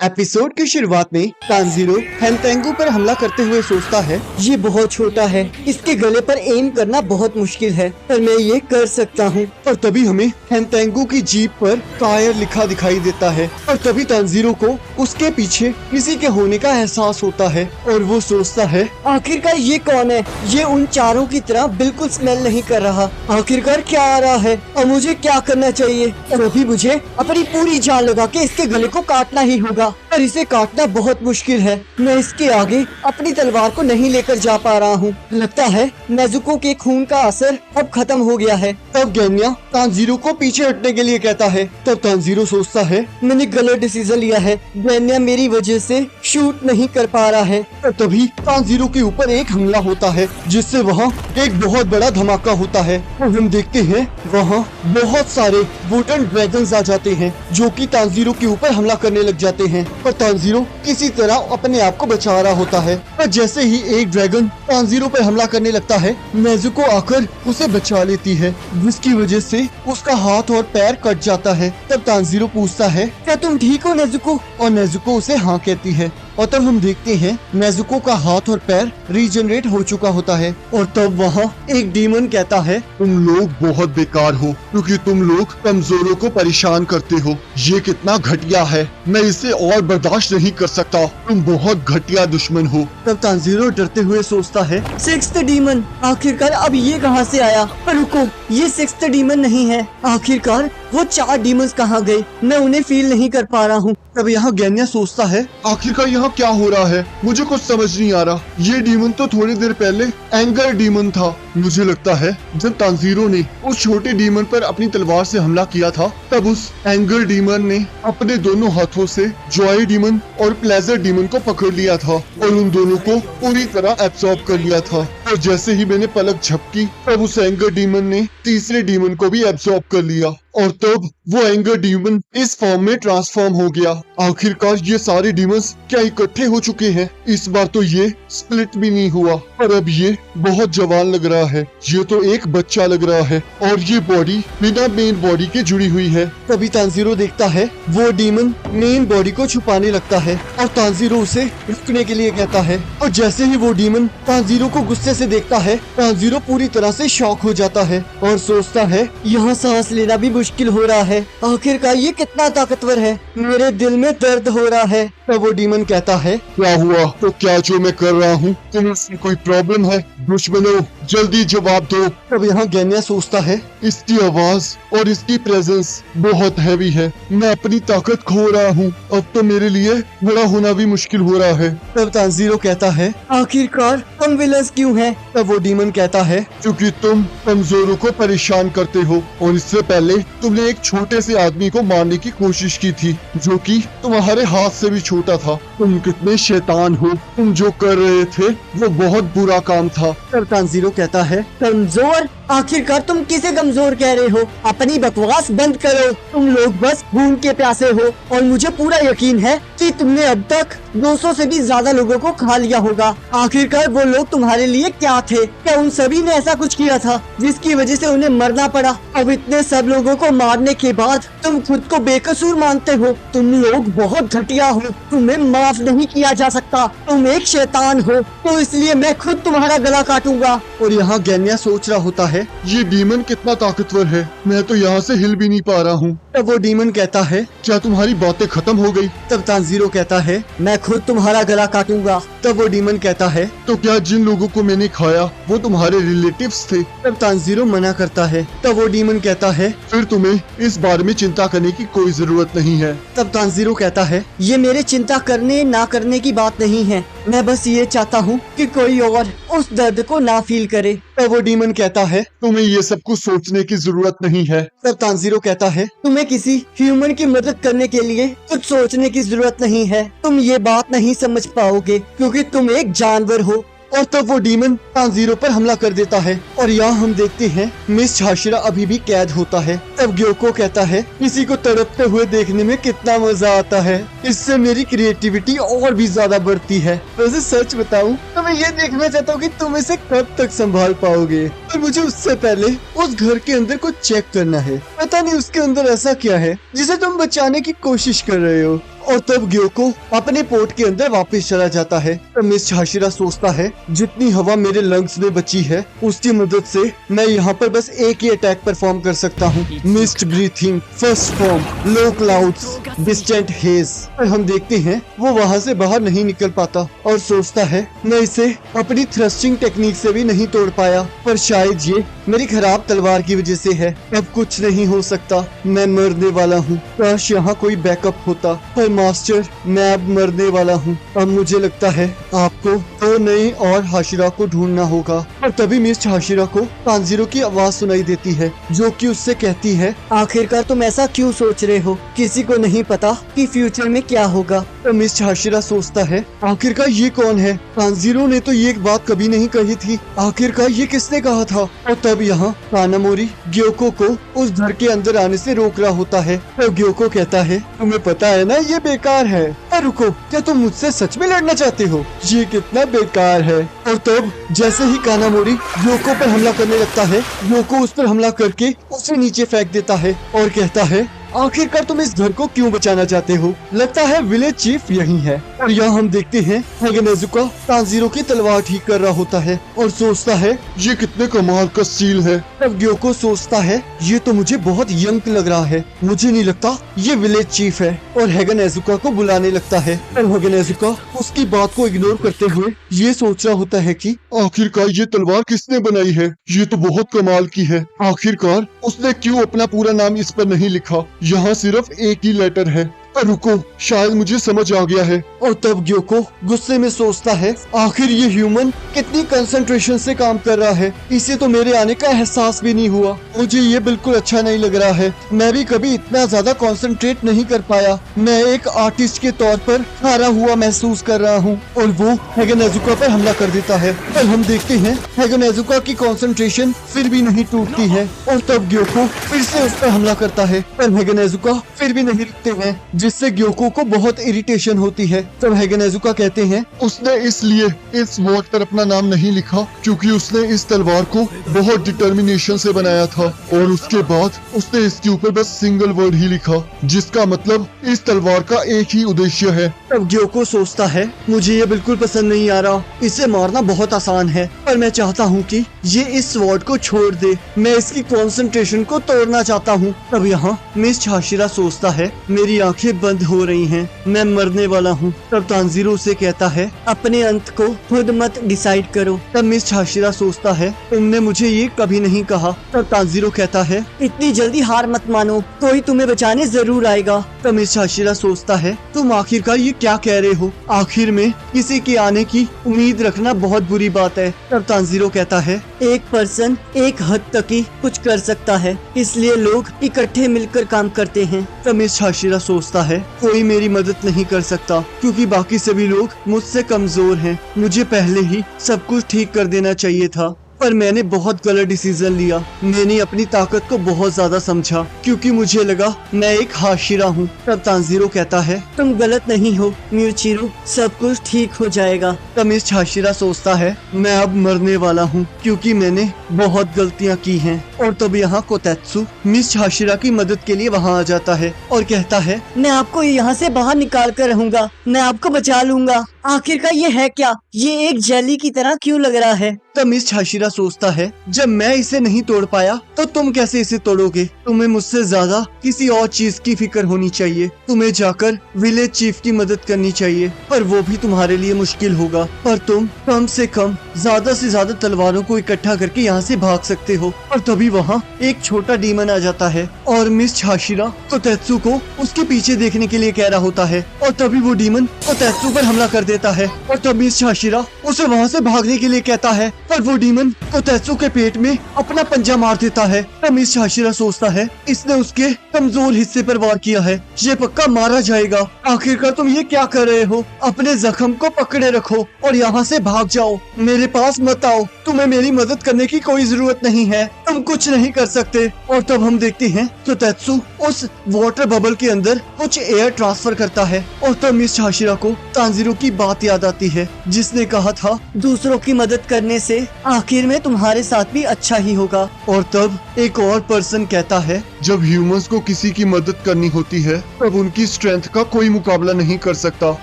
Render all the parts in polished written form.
Episode की शुरुआत में तानजीरो हैंतेंगू पर हमला करते हुए सोचता है, ये बहुत छोटा है, इसके गले पर एम करना बहुत मुश्किल है, पर मैं ये कर सकता हूँ। और तभी हमें हैंतेंगू की जीप पर कायर लिखा दिखाई देता है और तभी तानजीरो को उसके पीछे किसी के होने का एहसास होता है और वो सोचता है, आखिरकार ये कौन है? ये उन चारों की तरह बिल्कुल स्मेल नहीं कर रहा। आखिरकार क्या आ रहा है और मुझे क्या करना चाहिए? और अभी मुझे अपनी पूरी जान लगा के इसके गले को काटना ही होगा, पर इसे काटना बहुत मुश्किल है। मैं इसके आगे अपनी तलवार को नहीं लेकर जा पा रहा हूँ। लगता है नेजुको के खून का असर अब खत्म हो गया है। तब गेन्या तानजीरो को पीछे हटने के लिए कहता है। तब तानजीरो सोचता है, मैंने गलत डिसीजन लिया है, गेन्या मेरी वजह से शूट नहीं कर पा रहा है। और तभी तानजीरो के ऊपर एक हमला होता है जिससे वहाँ एक बहुत बड़ा धमाका होता है और हम देखते हैं वहाँ बहुत सारे वुडन ड्रैगन्स आ जाते हैं जो कि तानजीरो के ऊपर हमला करने लग जाते हैं। पर तानजीरो किसी तरह अपने आप को बचा रहा होता है। पर जैसे ही एक ड्रैगन तानजीरो पर हमला करने लगता है, नेजुको आकर उसे बचा लेती है, जिसकी वजह से उसका हाथ और पैर कट जाता है। तब तानजीरो पूछता है, क्या तुम ठीक हो नेजुको? और नेजुको उसे हाँ कहती है और तब हम देखते हैं नेजुको का हाथ और पैर रीजनरेट हो चुका होता है। और तब वहाँ एक डीमन कहता है, तुम लोग बहुत बेकार हो क्योंकि तुम लोग कमजोरों को परेशान करते हो। ये कितना घटिया है, मैं इसे और बर्दाश्त नहीं कर सकता। तुम बहुत घटिया दुश्मन हो। तब तानजीरो डरते हुए सोचता है, सिक्स्थ डीमन, आखिरकार अब ये कहाँ से आया? पर रुको, ये सिक्स्थ डीमन नहीं है। आखिरकार वो 4 डीमंस कहाँ गए? मैं उन्हें फील नहीं कर पा रहा हूँ। तब यहाँ गेन्या सोचता है, आखिरकार यहाँ क्या हो रहा है? मुझे कुछ समझ नहीं आ रहा। ये डीमन तो थोड़ी देर पहले एंगर डीमन था। मुझे लगता है जब तानजीरो ने उस छोटे डीमन पर अपनी तलवार से हमला किया था, तब उस एंगर डीमन ने अपने दोनों हाथों से जॉय डीमन और प्लेजर डीमन को पकड़ लिया था और उन दोनों को पूरी तरह एब्सॉर्ब कर लिया था। और जैसे ही मैंने पलक झपकी, तब उस एंगर डीमन ने तीसरे डीमन को भी एब्सॉर्ब कर लिया और तब वो एंगर डीमन इस फॉर्म में ट्रांसफॉर्म हो गया। आखिरकार ये सारे डीमंस क्या इकट्ठे हो चुके हैं? इस बार तो ये स्प्लिट भी नहीं हुआ, पर अब ये बहुत जवान लग रहा है। ये तो एक बच्चा लग रहा है और ये बॉडी बिना मेन बॉडी के जुड़ी हुई है। तभी तानजीरो देखता है वो डीमन मेन बॉडी को छुपाने लगता है और तानजीरो उसे रुकने के लिए कहता है। और जैसे ही वो डीमन तानजीरो को गुस्से से देखता है, तानजीरो पूरी तरह से शॉक हो जाता है और सोचता है, यहाँ सांस लेना भी मुश्किल हो रहा है। आखिरकार ये कितना ताकतवर है, मेरे दिल में दर्द हो रहा है। तब वो डीमन कहता है, क्या हुआ? तो क्या जो मैं कर रहा हूँ तुम्हें कोई प्रॉब्लम है? दुश्मनों, जल्दी जवाब दो। तब यहाँ गेन्या सोचता है, इसकी आवाज और इसकी प्रेजेंस बहुत हैवी है। मैं अपनी ताकत खो रहा हूँ। अब तो मेरे लिए बड़ा होना भी मुश्किल हो रहा है। तब तानजीरो कहता है, आखिरकार तुम विलन्स क्यों हैं? तब वो डीमन कहता है, क्योंकि तुम कमजोरों को परेशान करते हो और इससे पहले तुमने एक छोटे से आदमी को मारने की कोशिश की थी जो कि तुम्हारे हाथ से भी छोटा था। तुम कितने शैतान हो। तुम जो कर रहे थे वो बहुत बुरा काम था। तब तानजीरो कहता है, कमजोर? आखिरकार तुम किसे कमजोर कह रहे हो? अपनी बकवास बंद करो। तुम लोग बस भूख के प्यासे हो और मुझे पूरा यकीन है कि तुमने अब तक 200 से भी ज्यादा लोगों को खा लिया होगा। आखिरकार वो लोग तुम्हारे लिए क्या थे? क्या उन सभी ने ऐसा कुछ किया था जिसकी वजह से उन्हें मरना पड़ा? अब इतने सब लोगों को मारने के बाद तुम खुद को बेकसूर मानते हो। तुम लोग बहुत घटिया हो, तुम्हें माफ नहीं किया जा सकता। तुम एक शैतान हो, तो इसलिए मैं खुद तुम्हारा गला काटूंगा। और यहाँ गेन्या सोच रहा होता है, ये डीमन कितना ताकतवर है, मैं तो यहाँ से हिल भी नहीं पा रहा हूँ। तब वो डीमन कहता है, क्या तुम्हारी बातें खत्म हो गई? तब तानजीरो कहता है, मैं खुद तुम्हारा गला काटूंगा। तब वो डीमन कहता है, तो क्या जिन लोगों को मैंने खाया वो तुम्हारे रिलेटिव्स थे? तब तानजीरो मना करता है। तब वो डीमन कहता है, फिर तुम्हें इस बारे में चिंता करने की कोई जरूरत नहीं है। तब तानजीरो कहता है, ये मेरे चिंता करने ना करने की बात नहीं है, मैं बस ये चाहता हूँ कि कोई और उस दर्द को ना फील करे। तब वो डीमन कहता है, तुम्हें ये सब कुछ सोचने की जरूरत नहीं है। तब तानजीरो कहता है, तुम्हें किसी ह्यूमन की मदद करने के लिए कुछ सोचने की जरूरत नहीं है। तुम ये बात नहीं समझ पाओगे क्योंकि तुम एक जानवर हो। और तब वो डीमन तानजीरो पर हमला कर देता है और यहाँ हम देखते हैं मिस हाशिरा अभी भी कैद होता है। तब ग्योको कहता है, किसी को तड़पते हुए देखने में कितना मजा आता है, इससे मेरी क्रिएटिविटी और भी ज्यादा बढ़ती है। वैसे सच बताऊं तो मैं ये देखना चाहता हूँ कि तुम इसे कब तक संभाल पाओगे, और मुझे उससे पहले उस घर के अंदर कुछ चेक करना है। पता नहीं उसके अंदर ऐसा क्या है जिसे तुम बचाने की कोशिश कर रहे हो। और तब ग्योको अपने पोर्ट के अंदर वापस चला जाता है। तब मिस्ट हाशिरा सोचता है जितनी हवा मेरे लंग्स में बची है उसकी मदद से मैं यहाँ पर बस एक ही अटैक परफॉर्म कर सकता हूँ। मिस्ट ब्रीथिंग, फर्स्ट फॉर्म, लो क्लाउड्स, डिस्टेंट हेज। और हम देखते हैं वो वहाँ से बाहर नहीं निकल पाता और सोचता है मैं इसे अपनी थ्रस्टिंग टेक्निक से भी नहीं तोड़ पाया, पर शायद ये मेरी खराब तलवार की वजह से है। अब कुछ नहीं हो सकता, मैं मरने वाला हूँ। काश यहाँ कोई बैकअप होता, पर मास्टर मैं अब मरने वाला हूँ। अब मुझे लगता है आपको तो नहीं और हाशिरा को ढूंढना होगा। और तभी मिस्ट हाशिरा को तांजीरो की आवाज सुनाई देती है जो कि उससे कहती है आखिरकार तुम ऐसा क्यों सोच रहे हो, किसी को नहीं पता कि फ्यूचर में क्या होगा। तो मिस्ट हाशिरा सोचता है आखिरकार ये कौन है, तांजीरो ने तो ये बात कभी नहीं कही थी, आखिरकार ये किसने कहा था। और तब यहाँ कानामोरी ग्योको को उस घर के अंदर आने से रोक रहा होता है। तो ग्योको कहता है तुम्हें पता है ना ये बेकार है। रुको, क्या तुम मुझसे सच में लड़ना चाहते हो, ये कितना बेकार है। और तब जैसे ही कानामोरी ग्योको पर हमला करने लगता है, ग्योको उस पर हमला करके उसे नीचे फेंक देता है और कहता है आखिरकार तुम इस घर को क्यों बचाना चाहते हो, लगता है विलेज चीफ यही है। और यहाँ हम देखते हैं हैगे नेजुका तांजीरो की तलवार ठीक कर रहा होता है और सोचता है ये कितने कमाल का स्टील है। तब ग्योको सोचता है ये तो मुझे बहुत यंग लग रहा है, मुझे नहीं लगता ये विलेज चीफ है। और हैगे नेजुका को बुलाने लगता है। और हैगे नेजुका उसकी बात को इग्नोर करते हुए ये सोच रहा होता है कि आखिरकार ये तलवार किसने बनाई है, ये तो बहुत कमाल की है। आखिरकार उसने क्यों अपना पूरा नाम इस पर नहीं लिखा, यहाँ सिर्फ एक ही लेटर है। रुको, शायद मुझे समझ आ गया है। और तब ग्योको गुस्से में सोचता है आखिर ये ह्यूमन कितनी कंसंट्रेशन से काम कर रहा है, इसे तो मेरे आने का एहसास भी नहीं हुआ, मुझे ये बिल्कुल अच्छा नहीं लग रहा है, मैं भी कभी इतना ज्यादा कंसंट्रेट नहीं कर पाया, मैं एक आर्टिस्ट के तौर पर हारा हुआ महसूस कर रहा हूँ। और वो हैगे नेजुका पर हमला कर देता है। और हम देखते हैं हैगे नेजुका की कंसंट्रेशन फिर भी नहीं टूटती है और तब ग्योको फिर से उस पर हमला करता है, पर हैगे नेजुका फिर भी नहीं रुकते हैं, जिससे ग्योको को बहुत इरिटेशन होती है। तब हैगे नेजुका कहते हैं उसने इसलिए इस वर्ड पर अपना नाम नहीं लिखा क्योंकि उसने इस तलवार को बहुत डिटर्मिनेशन से बनाया था और उसके बाद उसने इसके ऊपर बस सिंगल वर्ड ही लिखा जिसका मतलब इस तलवार का एक ही उद्देश्य है। तब ग्योको सोचता है मुझे ये बिल्कुल पसंद नहीं आ रहा, इसे मारना बहुत आसान है, पर मैं चाहता हूँ कि ये इस वर्ड को छोड़ दे, मैं इसकी कंसंट्रेशन को तोड़ना चाहता हूँ। तब यहाँ मिस्ट हाशिरा सोचता है मेरी आंखें बंद हो रही हैं, मैं मरने वाला हूँ। तब तांजीरो से कहता है अपने अंत को खुद मत डिसाइड करो। तब मिस्ट हाशिरा सोचता है तुमने मुझे ये कभी नहीं कहा। तब तांजीरो कहता है इतनी जल्दी हार मत मानो, कोई तुम्हें बचाने जरूर आएगा। तब मिस्ट हाशिरा सोचता है तुम आखिरकार ये क्या कह रहे हो, आखिर में किसी के आने की उम्मीद रखना बहुत बुरी बात है। तब तांजीरो कहता है एक पर्सन एक हद तक ही कुछ कर सकता है, इसलिए लोग इकट्ठे मिलकर काम करते हैं। तब मिस्ट हाशिरा सोचता है कोई मेरी मदद नहीं कर सकता क्योंकि बाकी सभी लोग मुझसे कमजोर हैं, मुझे पहले ही सब कुछ ठीक कर देना चाहिए था, पर मैंने बहुत गलत डिसीजन लिया, मैंने अपनी ताकत को बहुत ज्यादा समझा क्योंकि मुझे लगा मैं एक हाशिरा हूँ। तब तांजीरो कहता है तुम गलत नहीं हो म्यूचिरो, सब कुछ ठीक हो जाएगा। तब मिस्ट हाशिरा सोचता है मैं अब मरने वाला हूँ क्योंकि मैंने बहुत गलतियाँ की हैं। और तब यहाँ कोतेत्सु मिस्ट हाशिरा की मदद के लिए वहाँ आ जाता है और कहता है मैं आपको यहाँ से बाहर निकाल कर रहूंगा, मैं आपको बचा लूंगा। आखिरकार ये है क्या, ये एक जेली की तरह क्यों लग रहा है। तब मिस्ट हाशिरा सोचता है जब मैं इसे नहीं तोड़ पाया तो तुम कैसे इसे तोड़ोगे, तुम्हें मुझसे ज्यादा किसी और चीज की फिक्र होनी चाहिए, तुम्हें जाकर विलेज चीफ की मदद करनी चाहिए, पर वो भी तुम्हारे लिए मुश्किल होगा, पर तुम कम से कम ज्यादा से ज्यादा तलवारों को इकट्ठा करके यहाँ से भाग सकते हो। और तभी वहाँ एक छोटा डीमन आ जाता है और मिस्ट हाशिरा कोतेत्सु को उसके पीछे देखने के लिए कह रहा होता है और तभी वो डीमन कोतेत्सु पर हमला कर देता है और तब मिस्ट हाशिरा उसे वहाँ से भागने के लिए कहता है, पर वो डीमन कोतेत्सु के पेट में अपना पंजा मार देता है। तब मिस्ट हाशिरा सोचता है इसने उसके कमजोर हिस्से पर वार किया है, ये पक्का मारा जाएगा। आखिरकार तुम ये क्या कर रहे हो, अपने जख्म को पकड़े रखो और यहाँ से भाग जाओ, मेरे पास मत आओ, तुम्हें मेरी मदद करने की कोई जरूरत नहीं है, तुम कुछ नहीं कर सकते। और तब हम देखते हैं कोतेत्सु उस वाटर बबल के अंदर कुछ एयर ट्रांसफर करता है और तब मिस्ट हाशिरा को तांजीरो की बात याद आती है जिसने कहा था दूसरों की मदद करने से होंगे, आखिर में तुम्हारे साथ भी अच्छा ही होगा। और तब एक और पर्सन कहता है, जब ह्यूमंस को किसी की मदद करनी होती है तब उनकी स्ट्रेंथ का कोई मुकाबला नहीं कर सकता,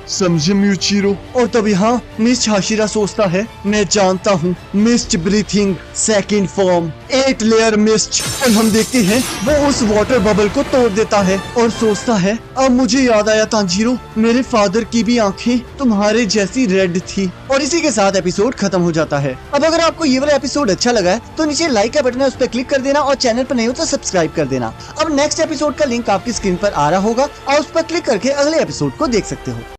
समझे म्यूचिरो? और तब यहाँ मिस्ट हाशिरा सोचता है, मैं जानता हूँ, mist breathing second form 8 layer mist. और हम देखते हैं वो उस वाटर बबल को तोड़ देता है और सोचता है, अब मुझे याद आया तांजीरो, मेरे फादर की भी आंखें तुम्हारे जैसी रेड थी। और इसी के साथ एपिसोड खत्म हो जाता है। अब अगर आपको ये वाला एपिसोड अच्छा लगा है तो नीचे लाइक का बटन है, उस पर क्लिक कर देना और चैनल पर नहीं हो तो सब्सक्राइब कर देना। अब नेक्स्ट एपिसोड का लिंक आपकी स्क्रीन पर आ रहा होगा और उस पर क्लिक करके अगले एपिसोड को देख सकते हो।